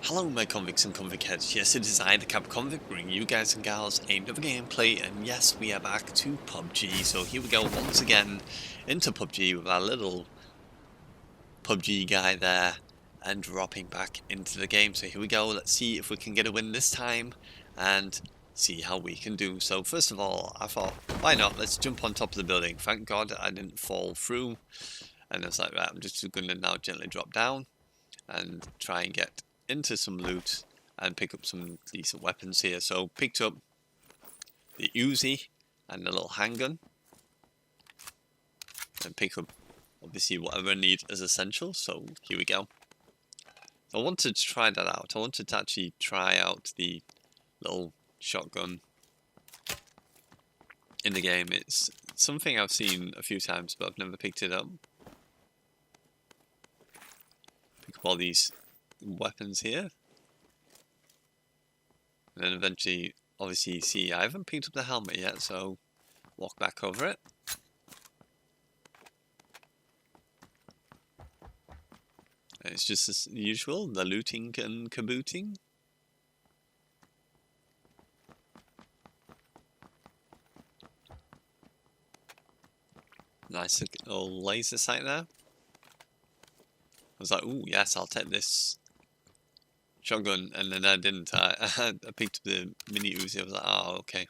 Hello my convicts and convict heads, yes it is I, the Kappa Convict, bringing you guys and gals another gameplay, and yes we are back to PUBG, so here we go once again into PUBG with our little PUBG guy there, and dropping back into the game. So here we go, let's see if we can get a win this time, and see how we can do. So first of all, I thought, why not, let's jump on top of the building. Thank God I didn't fall through, and I was like, right, I'm just going to now gently drop down, and try and get into some loot and pick up some decent weapons here. So picked up the Uzi and the little handgun, and pick up obviously whatever I need as essential. So here we go. I wanted to try that out. I wanted to actually try out the little shotgun in the game. It's something I've seen a few times, but I've never picked it up. Pick up all these weapons here, and then eventually obviously see I haven't picked up the helmet yet, so walk back over it. And it's just as usual, the looting and cabooting. Nice little laser sight there. I was like, ooh yes, I'll take this shotgun, and then I didn't. I picked up the mini Uzi. I was like, oh, okay.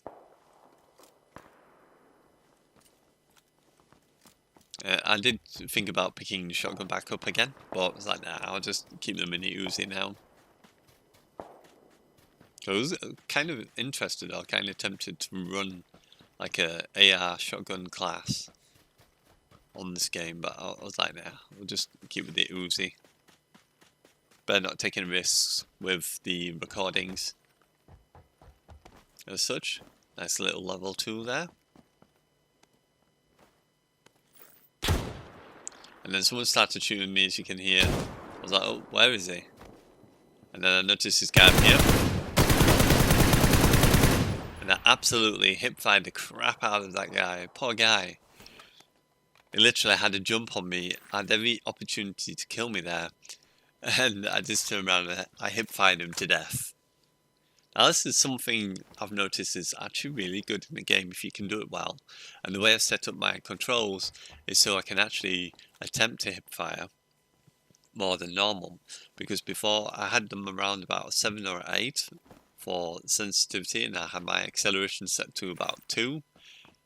I did think about picking the shotgun back up again, but I was like, nah, I'll just keep the mini Uzi now. So I was kind of interested, or kind of tempted to run like a AR shotgun class on this game, but I was like, nah, we'll just keep with the Uzi. Better not taking risks with the recordings as such. Nice little level 2 there. And then someone started shooting me, as you can hear. I was like, oh, where is he? And then I noticed this guy up here. And I absolutely hip-fired the crap out of that guy. Poor guy. He literally had to jump on me, had every opportunity to kill me there. And I just turned around and I hip-fired him to death. Now this is something I've noticed is actually really good in the game if you can do it well. And the way I've set up my controls is so I can actually attempt to hip-fire more than normal. Because before I had them around about 7 or 8 for sensitivity, and I had my acceleration set to about 2.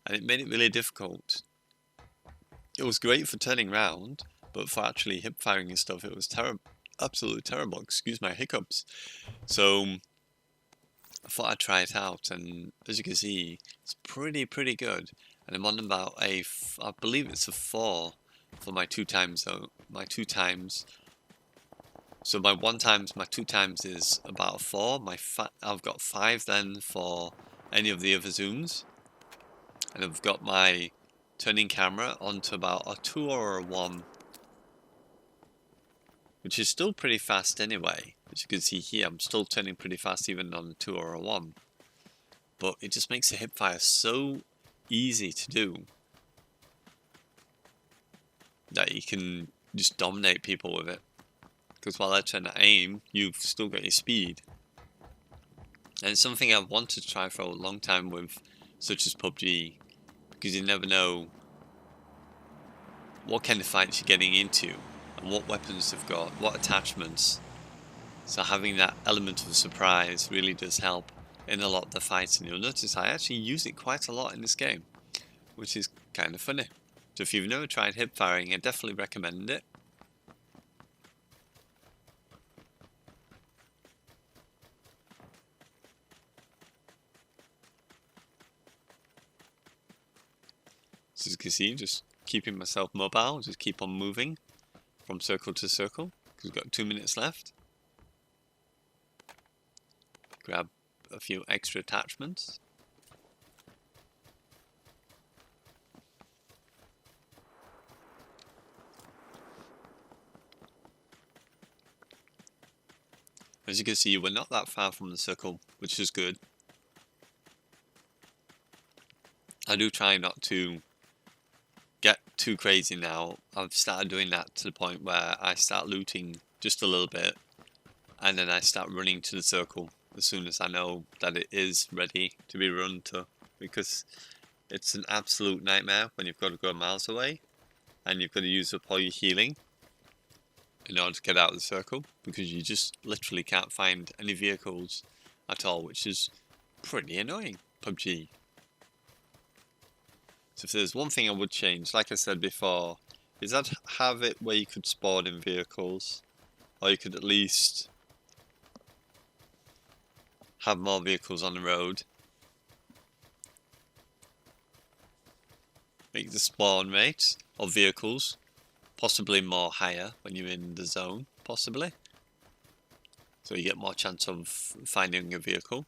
And it made it really difficult. It was great for turning around, but for actually hip-firing and stuff it was terrible. Absolutely terrible, excuse my hiccups. So I thought I'd try it out, and as you can see it's pretty good, and I'm on about I believe it's a 4 for my 2 times though. My 2 times, so my 1 times, my 2 times is about a 4. I've got 5 then for any of the other zooms, and I've got my turning camera onto about a 2 or a 1. Which is still pretty fast anyway. As you can see here, I'm still turning pretty fast even on a 2 or a 1. But it just makes the hipfire so easy to do that you can just dominate people with it. Because while they're trying to aim, you've still got your speed. And it's something I've wanted to try for a long time with such as PUBG. Because you never know what kind of fights you're getting into, and what weapons they've got, what attachments. So having that element of surprise really does help in a lot of the fights, and you'll notice I actually use it quite a lot in this game, which is kind of funny. So if you've never tried hip firing, I definitely recommend it. So as you can see, just keeping myself mobile, just keep on moving from circle to circle, because we've got 2 minutes left. Grab a few extra attachments. As you can see, we're not that far from the circle, which is good. I do try not to get too crazy now. I've started doing that to the point where I start looting just a little bit, and then I start running to the circle as soon as I know that it is ready to be run to, because it's an absolute nightmare when you've got to go miles away and you've got to use up all your healing in order to get out of the circle, because you just literally can't find any vehicles at all, which is pretty annoying, PUBG. So if there's one thing I would change, like I said before, is I'd have it where you could spawn in vehicles, or you could at least have more vehicles on the road. Make the spawn rate of vehicles possibly more higher when you're in the zone, possibly. So you get more chance of finding a vehicle.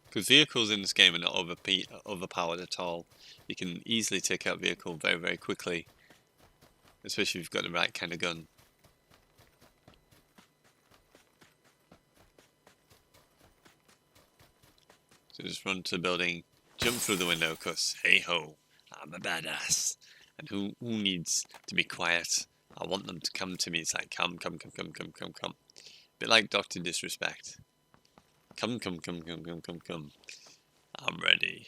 Because vehicles in this game are not overpowered at all. You can easily take out a vehicle very, very quickly. Especially if you've got the right kind of gun. So just run to the building, jump through the window, cause hey ho, I'm a badass. And who needs to be quiet? I want them to come to me. It's like come. A bit like Dr. Disrespect. Come. I'm ready.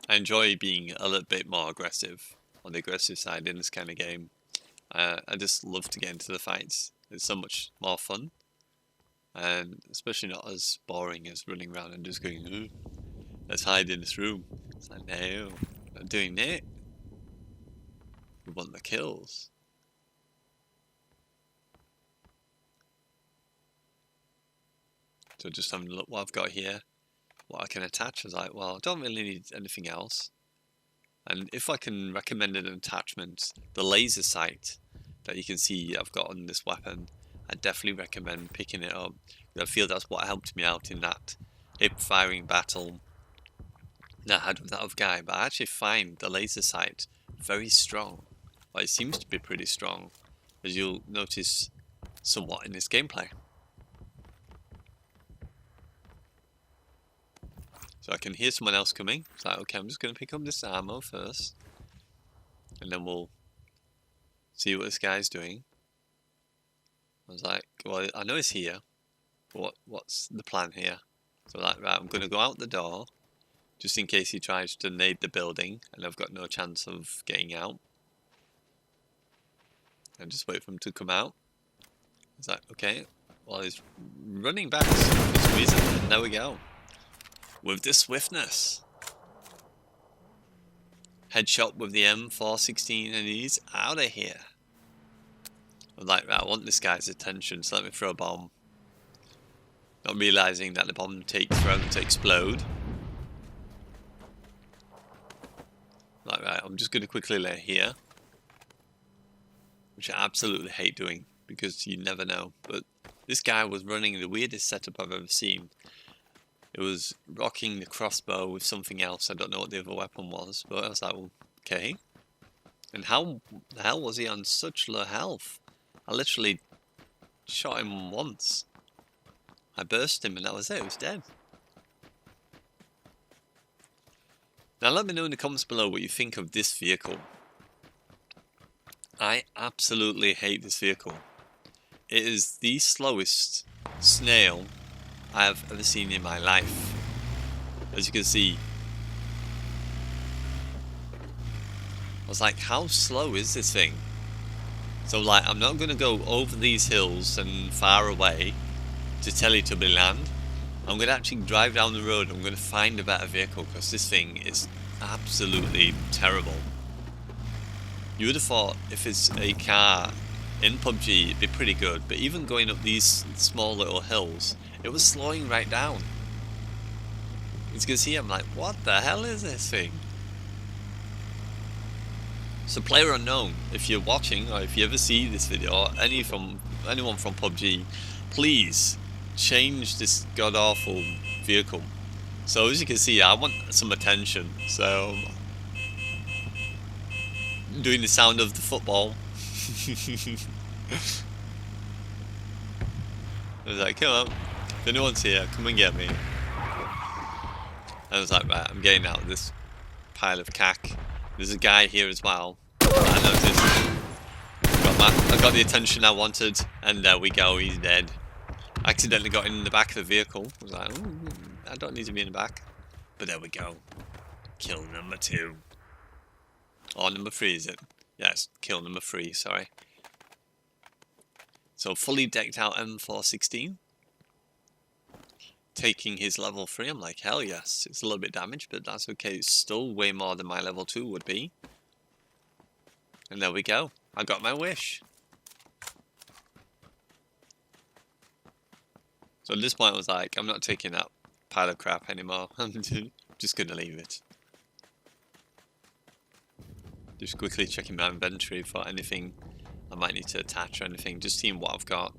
I enjoy being a little bit more aggressive, on the aggressive side in this kind of game. I just love to get into the fights. It's so much more fun. And especially not as boring as running around and just going, ooh, let's hide in this room. It's like, no, not doing that. We want the kills. So just having a look what I've got here, what I can attach. I was like, well, I don't really need anything else. And if I can recommend an attachment, the laser sight that you can see I've got on this weapon, I definitely recommend picking it up. I feel that's what helped me out in that hip firing battle that I had with that other guy. But I actually find the laser sight very strong. Well, it seems to be pretty strong, as you'll notice somewhat in this gameplay. So I can hear someone else coming. It's like, okay, I'm just going to pick up this ammo first, and then we'll see what this guy's doing. I was like, well, I know he's here. But what's the plan here? So like, right, I'm going to go out the door, just in case he tries to nade the building, and I've got no chance of getting out. And just wait for him to come out. It's like, okay, well, he's running back for some reason, and there we go. With the swiftness. Headshot with the M416, and he's out of here. I'm like, right, I want this guy's attention, so let me throw a bomb. Not realising that the bomb takes forever to explode. Like, right, I'm just going to quickly lay here. Which I absolutely hate doing, because you never know. But this guy was running the weirdest setup I've ever seen. It was rocking the crossbow with something else. I don't know what the other weapon was, but I was like, well, okay. And how the hell was he on such low health? I literally shot him once. I burst him and that was it, he was dead. Now let me know in the comments below what you think of this vehicle. I absolutely hate this vehicle. It is the slowest snail I have ever seen in my life. As you can see. I was like, how slow is this thing? So like, I'm not going to go over these hills and far away to Teletubby land. I'm going to actually drive down the road. I'm going to find a better vehicle, because this thing is absolutely terrible. You would have thought if it's a car in PUBG it'd be pretty good, but even going up these small little hills, it was slowing right down. As you can see, I'm like, what the hell is this thing? So player unknown, if you're watching or if you ever see this video, or anyone from PUBG, please change this god awful vehicle. So as you can see, I want some attention, so I'm doing the sound of the football. I was like, come on, if anyone's here, come and get me. I was like, right, I'm getting out of this pile of cack. There's a guy here as well. I noticed. I got the attention I wanted, and there we go, he's dead. I accidentally got in the back of the vehicle. I was like, ooh, I don't need to be in the back. But there we go. Kill number 2. Or number 3, is it? Yes, kill number 3, sorry. So fully decked out M416. Taking his level 3, I'm like, hell yes. It's a little bit damaged, but that's okay. It's still way more than my level 2 would be. And there we go. I got my wish. So at this point I was like, I'm not taking that pile of crap anymore. I'm just going to leave it. Just quickly checking my inventory for anything I might need to attach or anything. Just seeing what I've got.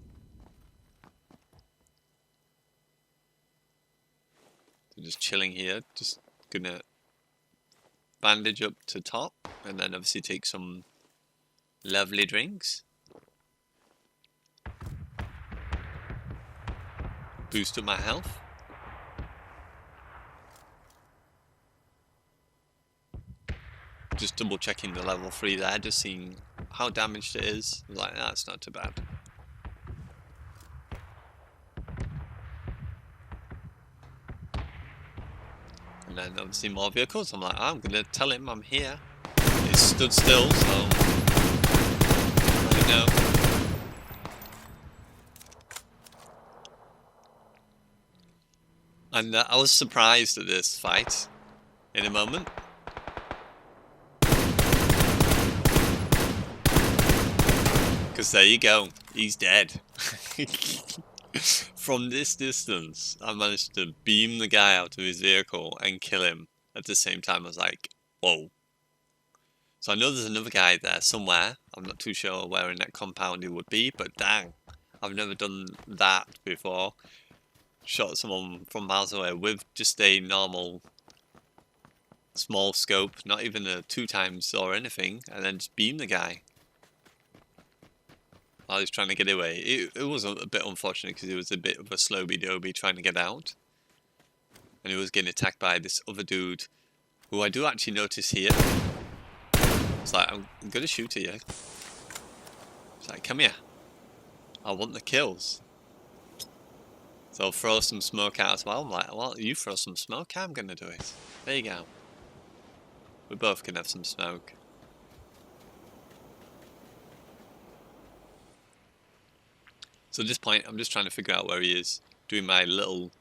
So just chilling here. Just going to bandage up to top. And then obviously take some lovely drinks. Boost up my health. Just double checking the level 3 there, just seeing how damaged it is. Like, that's not too bad. And then obviously more vehicles. I'm like, oh, I'm gonna tell him I'm here. He stood still, so I know. And I was surprised at this fight in a moment. Because there you go, he's dead. From this distance, I managed to beam the guy out of his vehicle and kill him. At the same time, I was like, whoa. So I know there's another guy there somewhere. I'm not too sure where in that compound he would be, but dang, I've never done that before. Shot someone from miles away with just a normal small scope, not even a 2x or anything, and then just beam the guy. I was trying to get away. It was a bit unfortunate because he was a bit of a slowby-doby trying to get out. And he was getting attacked by this other dude, who I do actually notice here. It's like, I'm gonna shoot at you. It's like, come here. I want the kills. So I'll throw some smoke out as well. I'm like, well, you throw some smoke, I'm gonna do it. There you go. We both can have some smoke. So at this point, I'm just trying to figure out where he is. Doing my little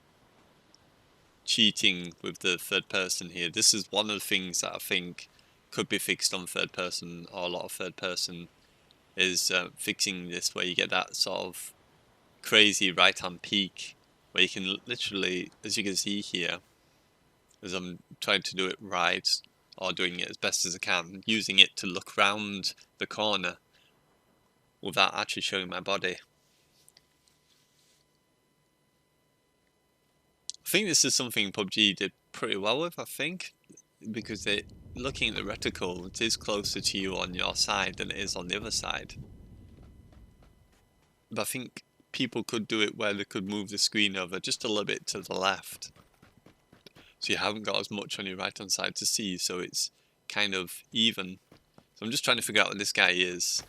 cheating with the third person here. This is one of the things that I think could be fixed on third person, or a lot of third person, is fixing this where you get that sort of crazy right hand peek, where you can literally, as you can see here, as I'm trying to do it right, or doing it as best as I can, using it to look round the corner without actually showing my body. I think this is something PUBG did pretty well with, I think, because looking at the reticle, it is closer to you on your side than it is on the other side. But I think people could do it where they could move the screen over just a little bit to the left. So you haven't got as much on your right hand side to see, so it's kind of even. So I'm just trying to figure out where this guy is.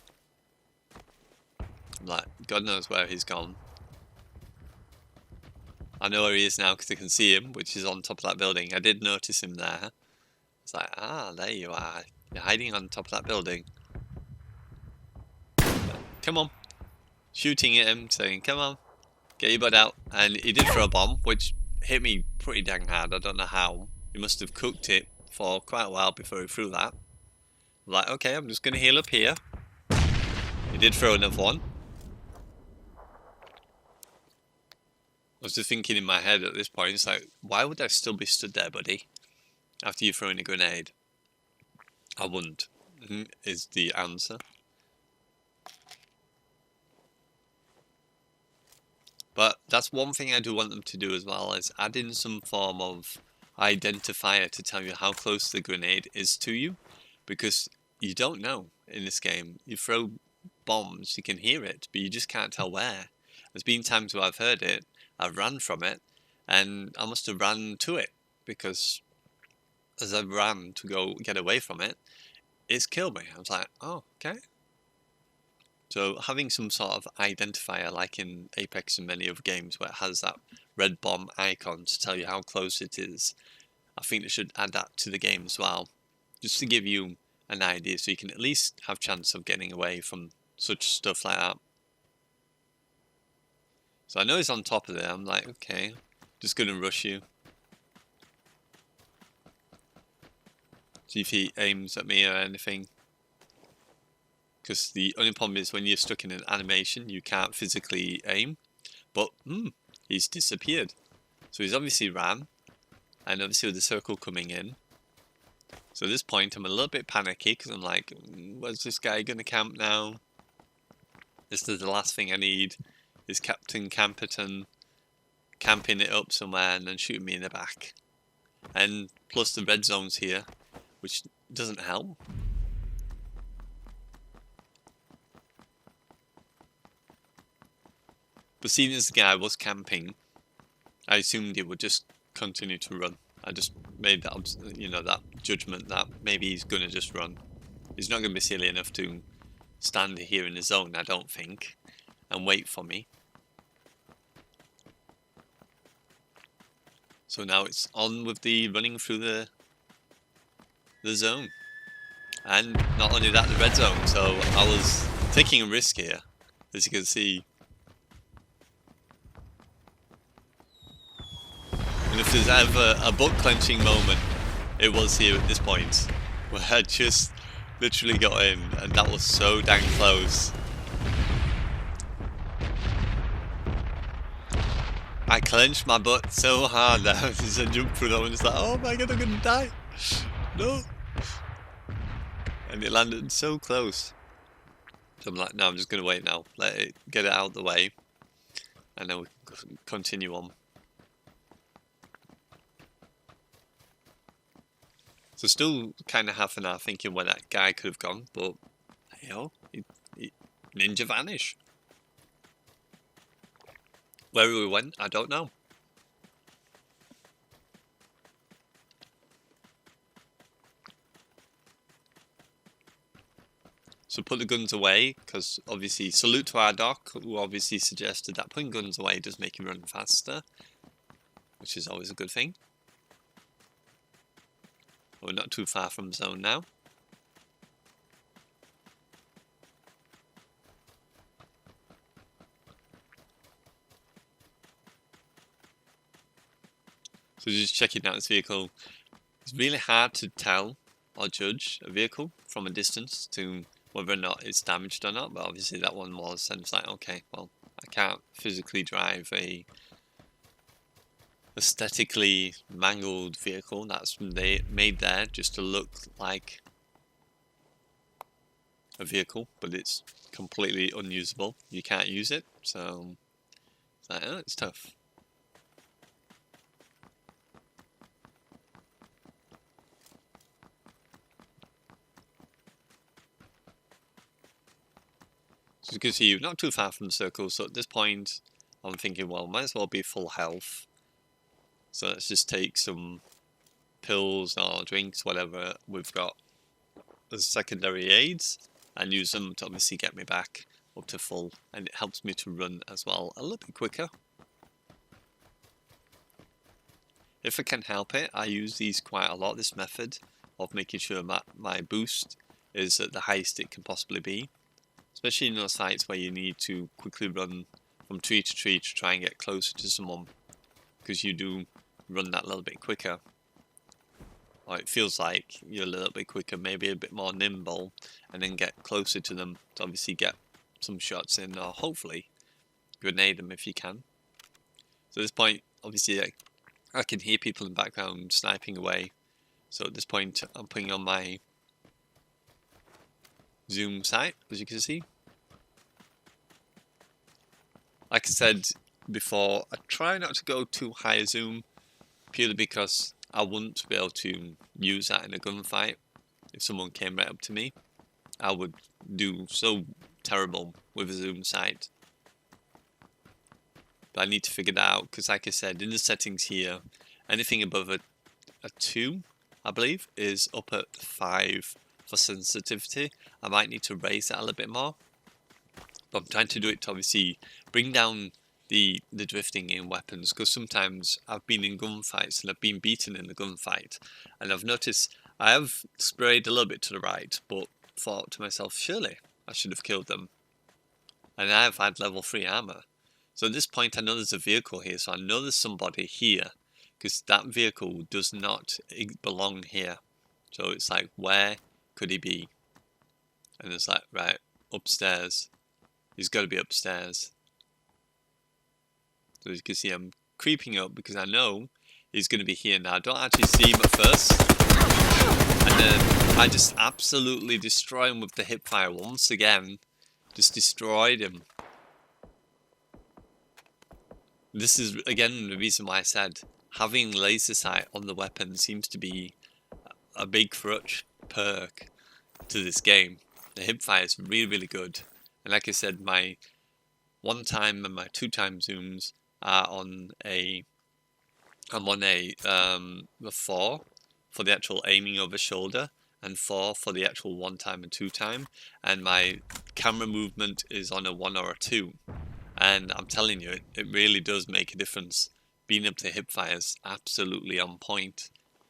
Like, God knows where he's gone. I know where he is now because I can see him, which is on top of that building. I did notice him there. It's like, ah, there you are. You're hiding on top of that building. Come on. Shooting at him, saying, come on, get your butt out. And he did throw a bomb, which hit me pretty dang hard. I don't know how. He must have cooked it for quite a while before he threw that. I'm like, okay, I'm just going to heal up here. He did throw another one. I was just thinking in my head at this point, it's like, why would I still be stood there, buddy? After you've thrown a grenade. I wouldn't, is the answer. But that's one thing I do want them to do as well, is add in some form of identifier to tell you how close the grenade is to you. Because you don't know in this game. You throw bombs, you can hear it, but you just can't tell where. There's been times where I've heard it, I've ran from it, and I must have ran to it, because as I ran to go get away from it, it's killed me. I was like, oh, okay. So having some sort of identifier like in Apex and many other games where it has that red bomb icon to tell you how close it is, I think they should add that to the game as well, just to give you an idea so you can at least have chance of getting away from such stuff like that. So I know he's on top of there. I'm like, okay, just gonna rush you. See if he aims at me or anything. Because the only problem is when you're stuck in an animation, you can't physically aim. But, he's disappeared. So he's obviously ran. And obviously with the circle coming in. So at this point, I'm a little bit panicky because I'm like, where's this guy gonna camp now? This is the last thing I need. Is Captain Camperton camping it up somewhere and then shooting me in the back. And plus the red zone's here, which doesn't help. But seeing as the guy was camping, I assumed he would just continue to run. I just made that, that judgment that maybe he's gonna just run. He's not gonna be silly enough to stand here in the zone, I don't think, and wait for me. So now it's on with the running through the zone. And not only that, the red zone. So I was taking a risk here, as you can see. And if there's ever a butt clenching moment, it was here at this point, where I just literally got in, and that was so dang close. I clenched my butt so hard that as I jumped through that one, it's like, oh my god, I'm gonna die. No. And it landed so close. So I'm like, no, I'm just gonna wait now. Let it get it out of the way. And then we can continue on. So still kind of half an hour thinking where that guy could have gone, but he ninja vanished. Where we went, I don't know. So put the guns away, because obviously salute to our doc, who obviously suggested that putting guns away does make you run faster, which is always a good thing. We're not too far from zone now. So just checking out this vehicle. It's really hard to tell or judge a vehicle from a distance to whether or not it's damaged or not, but obviously that one was, and it's like, okay, well, I can't physically drive a aesthetically mangled vehicle that's made there just to look like a vehicle, but it's completely unusable. You can't use it, so it's like, oh, it's tough. So you can see you're not too far from the circle, so at this point I'm thinking, well, might as well be full health. So let's just take some pills or drinks, whatever we've got as secondary aids, and use them to obviously get me back up to full, and it helps me to run as well a little bit quicker. If I can help it, I use these quite a lot, this method of making sure my boost is at the highest it can possibly be. Especially in those sites where you need to quickly run from tree to tree to try and get closer to someone, because you do run that little bit quicker, or it feels like you're a little bit quicker, maybe a bit more nimble, and then get closer to them to obviously get some shots in, or hopefully grenade them if you can. So at this point, obviously I can hear people in the background sniping away, so at this point I'm putting on my zoom sight, as you can see. Like I said before, I try not to go too high a zoom, purely because I wouldn't be able to use that in a gunfight. If someone came right up to me, I would do so terrible with a zoom sight. But I need to figure that out, because like I said, in the settings here, anything above a a 2, I believe, is up at 5 for sensitivity. I might need to raise that a little bit more. But I'm trying to do it to obviously bring down the drifting in weapons, because sometimes I've been in gunfights and I've been beaten in the gunfight, and I've noticed I have sprayed a little bit to the right, but thought to myself, surely I should have killed them. And I have had level 3 armor. So at this point I know there's a vehicle here, so I know there's somebody here, because that vehicle does not belong here. So it's like, where could he be? And it's like, right, upstairs. He's got to be upstairs. So as you can see, I'm creeping up because I know he's going to be here. Now I don't actually see him at first, and then I just absolutely destroy him with the hipfire once again. Just destroyed him. This is again the reason why I said having laser sight on the weapon seems to be a big perk to this game. The hipfire is really good, and like I said, my 1-time and my 2-time zooms are on a. I'm on a 4 for the actual aiming over shoulder, and 4 for the actual 1-time and 2-time, and my camera movement is on a 1 or a 2. And I'm telling you, it really does make a difference. Being able to hipfire is absolutely on point,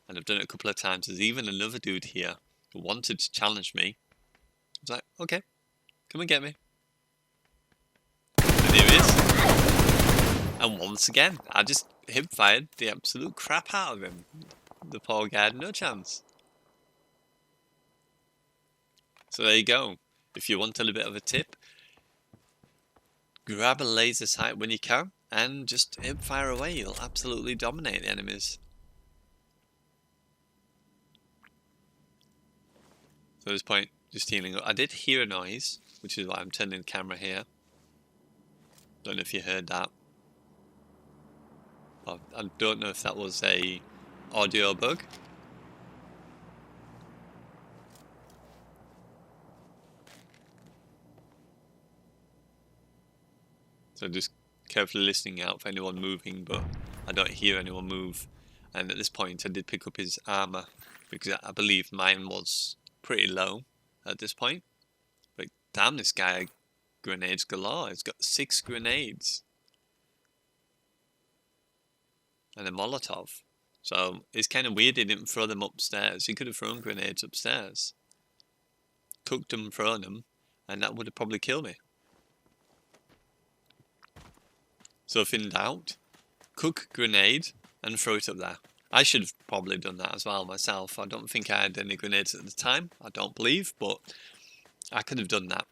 and I've done it a couple of times. There's even another dude here who wanted to challenge me. I was like, okay, come and get me. And here he is. And once again, I just hipfired the absolute crap out of him. The poor guy had no chance. So there you go. If you want a little bit of a tip, grab a laser sight when you can and just hipfire away. You'll absolutely dominate the enemies. So at this point, just healing up. I did hear a noise, which is why I'm turning the camera here. Don't know if you heard that. I don't know if that was a audio bug. So just carefully listening out for anyone moving, but I don't hear anyone move. And at this point I did pick up his armor, because I believe mine was pretty low at this point. But damn, this guy, grenades galore. He's got 6 grenades. And a Molotov. So it's kind of weird he didn't throw them upstairs. He could have thrown grenades upstairs. Cooked them, thrown them, and that would have probably killed me. So if in doubt, cook grenade and throw it up there. I should have probably done that as well myself. I don't think I had any grenades at the time. I don't believe, but I could have done that.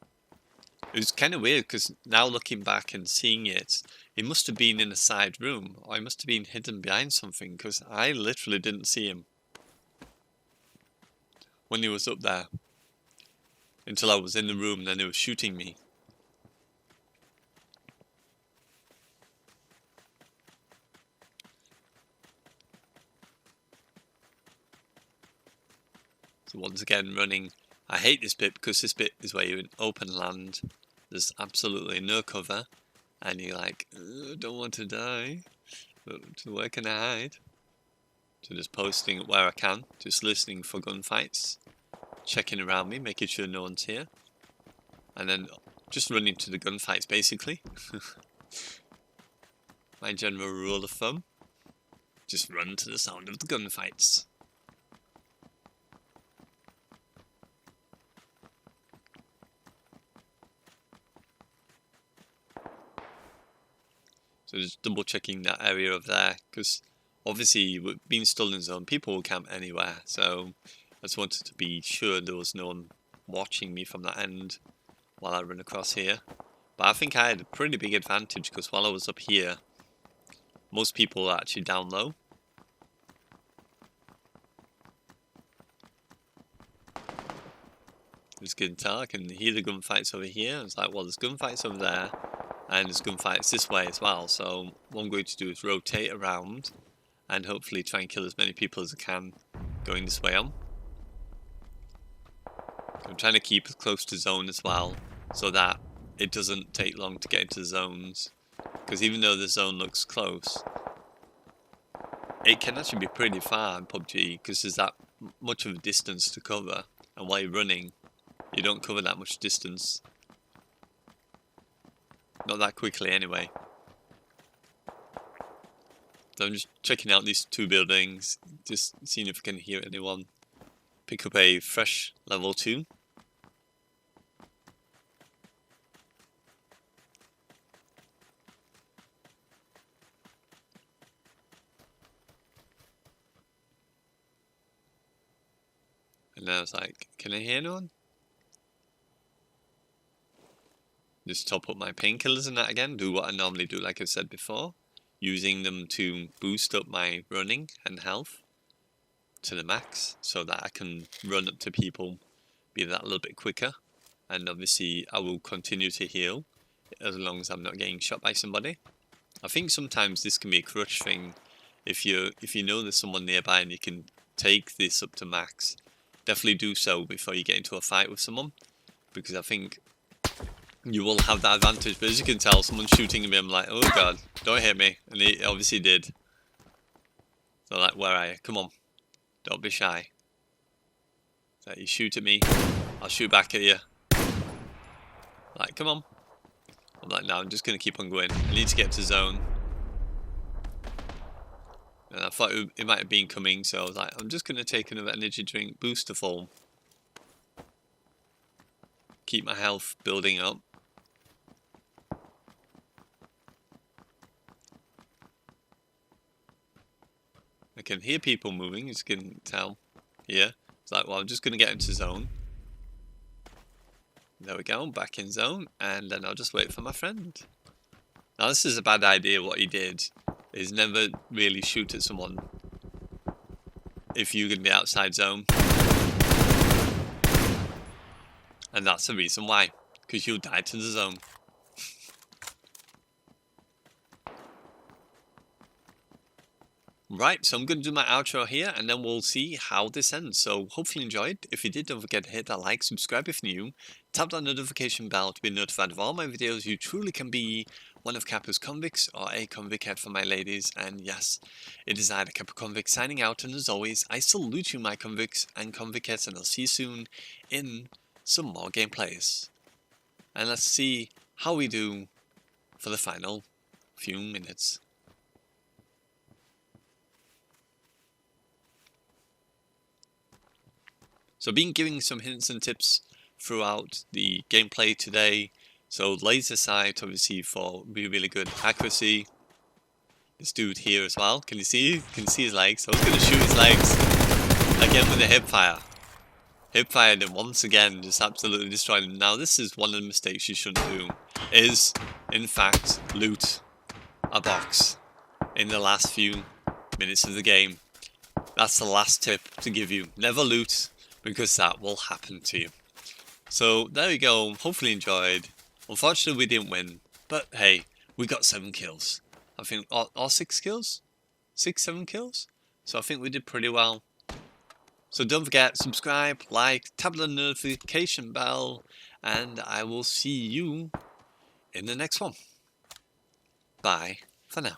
It was kind of weird because now looking back and seeing it, he must have been in a side room, or he must have been hidden behind something, because I literally didn't see him when he was up there until I was in the room, then he was shooting me. So once again running. I hate this bit because this bit is where you're in open land. There's absolutely no cover. And you're like, I don't want to die. But where can I hide? So just posting where I can. Just listening for gunfights. Checking around me, making sure no one's here. And then just running to the gunfights basically. My general rule of thumb. Just run to the sound of the gunfights. So just double checking that area over there, because obviously being still in zone, people will camp anywhere. So I just wanted to be sure there was no one watching me from that end while I run across here. But I think I had a pretty big advantage, because while I was up here, most people were actually down low. As you can tell, I can hear the gunfights over here. It's like, well, there's gunfights over there. And there's gunfights this way as well, so what I'm going to do is rotate around and hopefully try and kill as many people as I can going this way on. I'm trying to keep as close to zone as well, so that it doesn't take long to get into the zones. Because even though the zone looks close, it can actually be pretty far in PUBG because there's that much of a distance to cover, and while you're running, you don't cover that much distance. Not that quickly anyway. So I'm just checking out these 2 buildings, just seeing if I can hear anyone. Pick up a fresh level 2. And then I was like, can I hear anyone? Just top up my painkillers and that again, do what I normally do like I've said before. Using them to boost up my running and health to the max so that I can run up to people, be that a little bit quicker. And obviously I will continue to heal as long as I'm not getting shot by somebody. I think sometimes this can be a crutch thing. If you know there's someone nearby and you can take this up to max, definitely do so before you get into a fight with someone, because I think you will have that advantage. But as you can tell, someone's shooting at me. I'm like, oh god, don't hit me. And he obviously did. So like, where are you? Come on, don't be shy. So you shoot at me, I'll shoot back at you. Like, come on. I'm like, no, I'm just gonna keep on going. I need to get to zone. And I thought it might have been coming, so I was like, I'm just gonna take another energy drink booster form. Keep my health building up. I can hear people moving, as you can tell. Yeah. It's like, well, I'm just gonna get into zone. There we go, back in zone, and then I'll just wait for my friend. Now this is a bad idea. What he did is never really shoot at someone if you're going to be outside zone. And that's the reason why, because you'll die to the zone. Right, so I'm going to do my outro here, and then we'll see how this ends. So hopefully you enjoyed. If you did, don't forget to hit that like, subscribe if new, tap that notification bell to be notified of all my videos. You truly can be one of Kappa's convicts, or a convict head for my ladies. And yes, it is I, the Kappa Convict, signing out. And as always, I salute you, my convicts and convict heads, and I'll see you soon in some more gameplays. And let's see how we do for the final few minutes. So I've been giving some hints and tips throughout the gameplay today. So laser sight, obviously, for really good accuracy. This dude here as well. Can you see? You can see his legs. I was going to shoot his legs again with a hipfire. Hipfire them once again, just absolutely destroyed him. Now this is one of the mistakes you shouldn't do. Is in fact loot a box in the last few minutes of the game. That's the last tip to give you. Never loot, because that will happen to you. So there we go. Hopefully enjoyed. Unfortunately we didn't win, but hey, we got 7 kills. I think all 6 kills? 7 kills? So I think we did pretty well. So don't forget, subscribe, like, tap the notification bell, and I will see you in the next one. Bye for now.